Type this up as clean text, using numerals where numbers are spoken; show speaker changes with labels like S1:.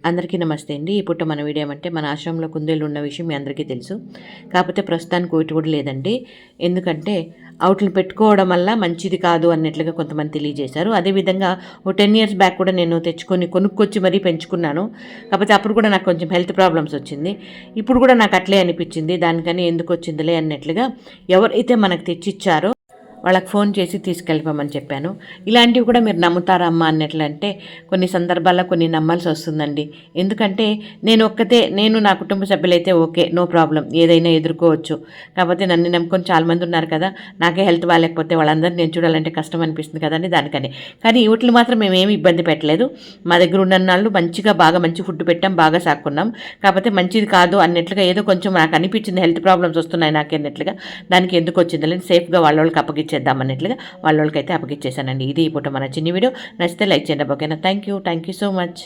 S1: అందరికీ నమస్తే అండి. ఇప్పుడు మన వీడియో ఏమంటే మన ఆశ్రమంలో కుందేళ్ళు ఉన్న విషయం మీ అందరికీ తెలుసు. కాకపోతే ప్రస్తుతానికి ఒకటి కూడా లేదండి. ఎందుకంటే అవుట్లను పెట్టుకోవడం వల్ల మంచిది కాదు అన్నట్లుగా కొంతమంది తెలియజేశారు. అదేవిధంగా ఓ 10 ఇయర్స్ బ్యాక్ కూడా నేను కొనుక్కొచ్చి మరీ పెంచుకున్నాను. కాకపోతే అప్పుడు కూడా నాకు కొంచెం హెల్త్ ప్రాబ్లమ్స్ వచ్చింది. ఇప్పుడు కూడా నాకు అట్లే అనిపించింది. దానికని ఎందుకు వచ్చిందిలే అన్నట్లుగా ఎవరైతే మనకు తెచ్చిచ్చారో వాళ్ళకి ఫోన్ చేసి తీసుకెళ్ళిపోమని చెప్పాను. ఇలాంటివి కూడా మీరు నమ్ముతారా అమ్మ అన్నట్లంటే కొన్ని సందర్భాల్లో కొన్ని నమ్మాల్సి వస్తుందండి. ఎందుకంటే నేను నా కుటుంబ సభ్యులైతే ఓకే, నో ప్రాబ్లం, ఏదైనా ఎదుర్కోవచ్చు. కాకపోతే నన్ను నమ్ముకొని చాలామంది ఉన్నారు కదా, నాకే హెల్త్ బాగాలేకపోతే వాళ్ళందరినీ నేను చూడాలంటే కష్టం అనిపిస్తుంది కదండి, దానికని. కానీ వీటిని మాత్రం మేమేమి ఇబ్బంది పెట్టలేదు. మా దగ్గర ఉన్న నాళ్ళు బాగా మంచి ఫుడ్ పెట్టాం, బాగా సాక్కున్నాం. కాకపోతే మంచిది కాదు అన్నట్లుగా ఏదో కొంచెం నాకు అనిపించింది, హెల్త్ ప్రాబ్లమ్స్ వస్తున్నాయి నాకు అన్నట్లుగా. దానికి ఎందుకు వచ్చిందని సేఫ్గా వాళ్ళకి అప్పగిచ్చేద్దాం అన్నట్లుగా వాళ్ళకైతే అప్పగిచ్చేసానండి. ఇది ఇప్పుడు మన చిన్న వీడియో. నచ్చితే లైక్ చేయండి. ఓకేనా? Thank you so much.